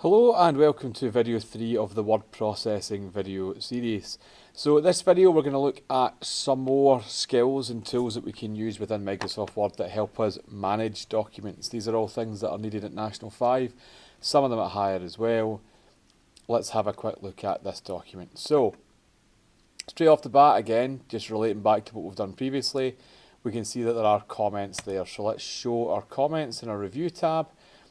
Hello and welcome to video 3 of the word processing video series. So in this video we're going to look at some more skills and tools that we can use within Microsoft Word that help us manage documents. These are all things that are needed at National 5, some of them at higher as well. Let's have a quick look at this document. So straight off the bat, again, just relating back to what we've done previously, we can see that there are comments there. So let's show our comments in our review tab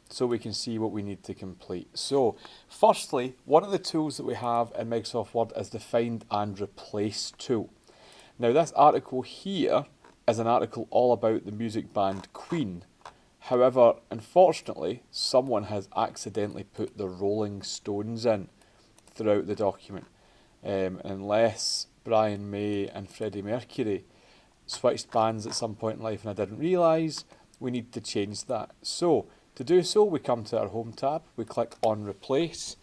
so we can see what we need to complete. So firstly, one of the tools that we have in Microsoft Word is the Find and Replace tool. Now this article here is an article all about the music band Queen. However, unfortunately, someone has accidentally put the Rolling Stones in throughout the document. Unless Brian May and Freddie Mercury switched bands at some point in life and I didn't realise, we need to change that. So to do so, we come to our Home tab, we click on Replace,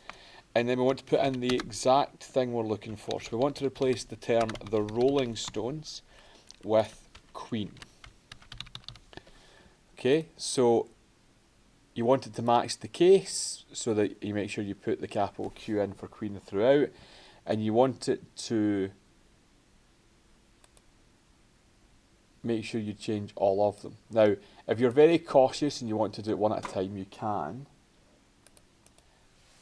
and then we want to put in the exact thing we're looking for. So we want to replace the term the Rolling Stones with Queen. Okay, so you want it to match the case so that you make sure you put the capital Q in for Queen throughout, and you want it to make sure you change all of them. Now, if you're very cautious and you want to do it one at a time, you can.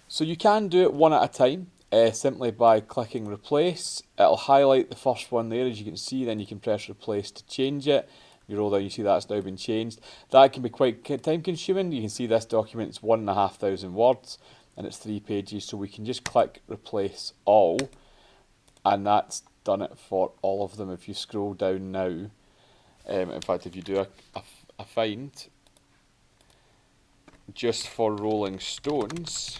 So you can do it one at a time, simply by clicking Replace. It'll highlight the first one there, as you can see, then you can press Replace to change it. You roll down, you see that's now been changed. That can be quite time consuming. You can see this document is 1,500 words and it's 3 pages, so we can just click Replace All, and that's done it for all of them. If you scroll down now, in fact, if you do a find just for Rolling Stones,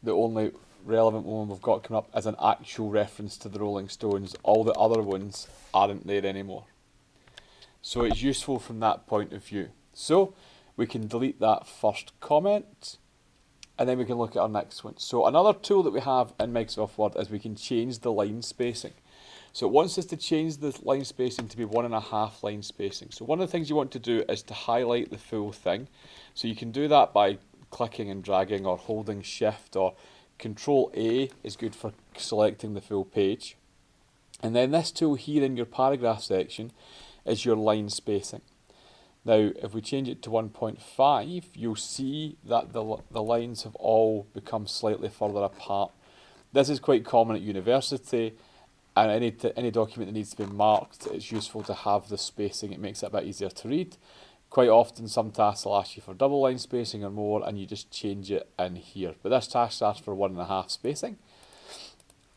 the only relevant one we've got coming up is an actual reference to the Rolling Stones. All the other ones aren't there anymore. So it's useful from that point of view. So we can delete that first comment, and then we can look at our next one. So another tool that we have in Microsoft Word is we can change the line spacing. So it wants us to change the line spacing to be 1.5 line spacing. So one of the things you want to do is to highlight the full thing. So you can do that by clicking and dragging or holding Shift, or Control A is good for selecting the full page. And then this tool here in your paragraph section is your line spacing. Now, if we change it to 1.5, you'll see that the lines have all become slightly further apart. This is quite common at university, and any document that needs to be marked, it's useful to have the spacing. It makes it a bit easier to read. Quite often, some tasks will ask you for double line spacing or more, and you just change it in here. But this task asks for 1.5 spacing.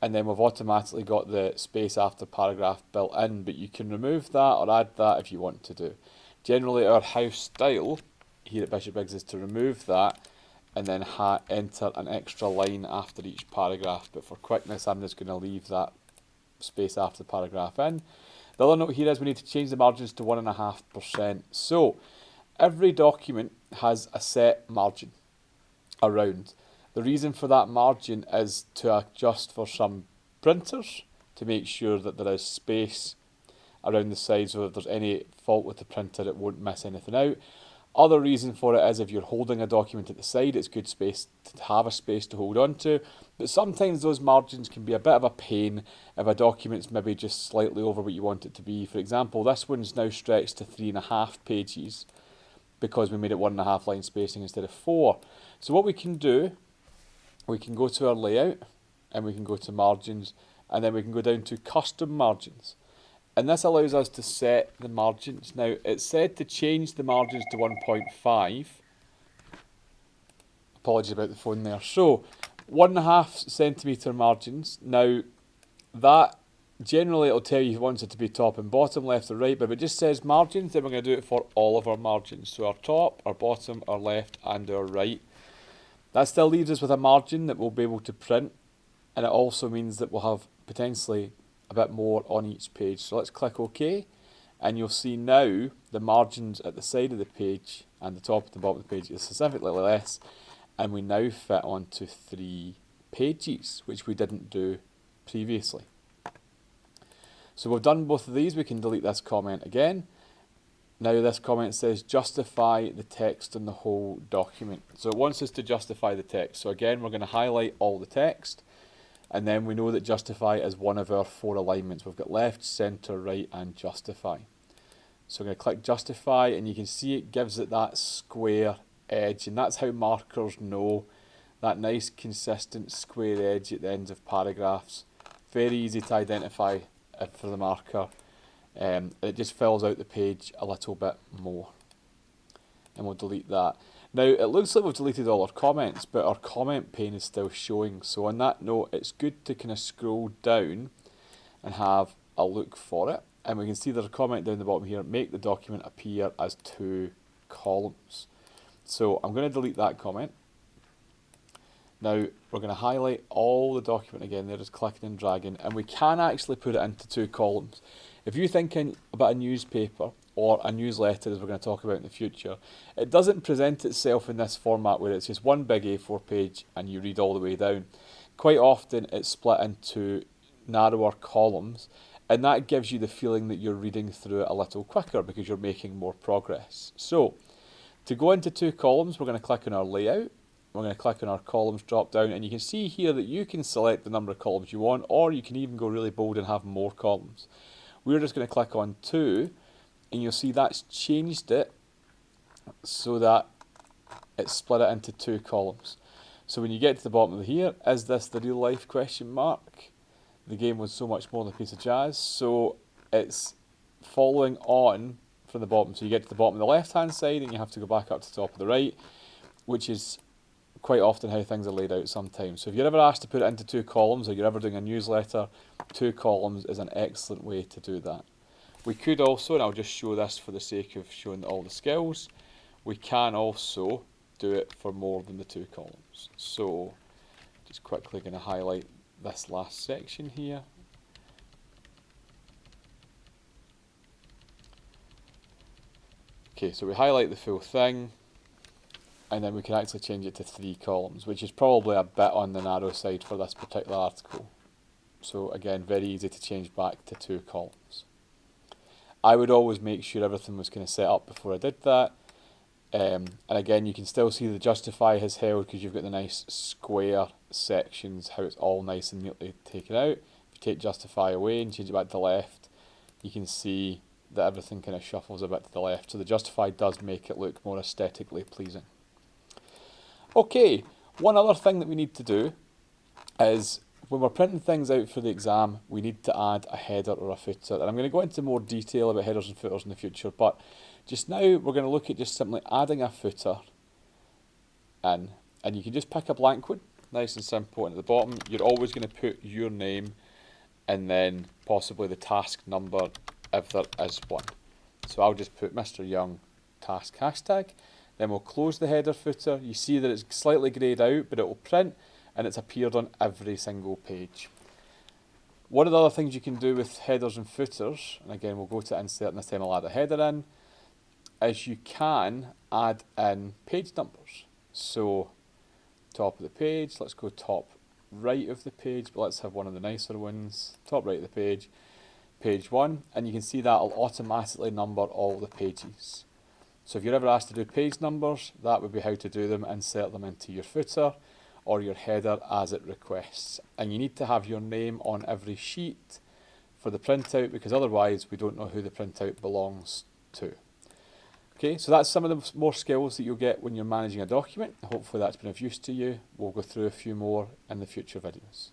And then we've automatically got the space after paragraph built in, but you can remove that or add that if you want to do. Generally, our house style here at Bishop Briggs is to remove that and then enter an extra line after each paragraph. But for quickness, I'm just going to leave that space after the paragraph in. The other note here is we need to change the margins to 1.5%. So every document has a set margin around. The reason for that margin is to adjust for some printers to make sure that there is space around the sides, so if there's any fault with the printer it won't miss anything out. Other reason for it is if you're holding a document at the side, it's good space to have a space to hold on to. But sometimes those margins can be a bit of a pain if a document's maybe just slightly over what you want it to be. For example, this one's now stretched to 3.5 pages because we made it 1.5 line spacing instead of 4. So what we can do, we can go to our layout and we can go to margins, and then we can go down to custom margins. And this allows us to set the margins. Now, it's said to change the margins to 1.5. Apologies about the phone there. So, 1.5 centimetre margins. Now, that generally it'll tell you if it wants it to be top and bottom, left or right, but if it just says margins, then we're going to do it for all of our margins. So our top, our bottom, our left and our right. That still leaves us with a margin that we'll be able to print, and it also means that we'll have potentially a bit more on each page. So let's click OK, and you'll see now the margins at the side of the page and the top and the bottom of the page is specifically less, and we now fit onto 3 pages, which we didn't do previously. So we've done both of these. We can delete this comment again, Now this comment says justify the text on the whole document. So it wants us to justify the text. So again, we're going to highlight all the text, and then we know that justify is one of our 4 alignments. We've got left, centre, right, and justify. So I'm going to click justify, and you can see it gives it that square edge, and that's how markers know that nice consistent square edge at the ends of paragraphs. Very easy to identify for the marker. It just fills out the page a little bit more. And we'll delete that. Now, it looks like we've deleted all our comments, but our comment pane is still showing. So on that note, it's good to kind of scroll down and have a look for it. And we can see there's a comment down the bottom here, make the document appear as 2 columns. So I'm going to delete that comment. Now, we're going to highlight all the document again, there, just clicking and dragging, and we can actually put it into 2 columns. If you're thinking about a newspaper or a newsletter, as we're going to talk about in the future, it doesn't present itself in this format where it's just one big A4 page and you read all the way down. Quite often it's split into narrower columns, and that gives you the feeling that you're reading through it a little quicker because you're making more progress. So, to go into 2 columns, we're going to click on our layout. We're going to click on our columns drop down, and you can see here that you can select the number of columns you want, or you can even go really bold and have more columns. We're just going to click on 2, and you'll see that's changed it so that it's split it into 2 columns. So when you get to the bottom of here, is this the real life question mark? The game was so much more than a piece of jazz. So it's following on from the bottom. So you get to the bottom of the left hand side and you have to go back up to the top of the right, which is quite often how things are laid out sometimes. So if you're ever asked to put it into 2 columns, or you're ever doing a newsletter, 2 columns is an excellent way to do that. We could also, and I'll just show this for the sake of showing all the skills, we can also do it for more than the 2 columns. So just quickly going to highlight this last section here. Okay, so we highlight the full thing, and then we can actually change it to 3 columns, which is probably a bit on the narrow side for this particular article. So again, very easy to change back to 2 columns. I would always make sure everything was kind of set up before I did that. And again, you can still see the justify has held because you've got the nice square sections, how it's all nice and neatly taken out. If you take justify away and change it back to the left, you can see that everything kind of shuffles a bit to the left. So the justify does make it look more aesthetically pleasing. Okay, one other thing that we need to do is when we're printing things out for the exam, we need to add a header or a footer. And I'm going to go into more detail about headers and footers in the future, but just now we're going to look at just simply adding a footer in. And you can just pick a blank one, nice and simple, and at the bottom you're always going to put your name and then possibly the task number if there is one. So I'll just put Mr. Young task hashtag. Then we'll close the header footer. You see that it's slightly greyed out, but it will print and it's appeared on every single page. One of the other things you can do with headers and footers, and again we'll go to insert and this time I'll add a header in, is you can add in page numbers. So top of the page, let's go top right of the page, but let's have one of the nicer ones. Top right of the page, page 1, and you can see that will automatically number all the pages. So if you're ever asked to do page numbers, that would be how to do them. Insert them into your footer or your header as it requests. And you need to have your name on every sheet for the printout, because otherwise we don't know who the printout belongs to. Okay, so that's some of the more skills that you'll get when you're managing a document. Hopefully that's been of use to you. We'll go through a few more in the future videos.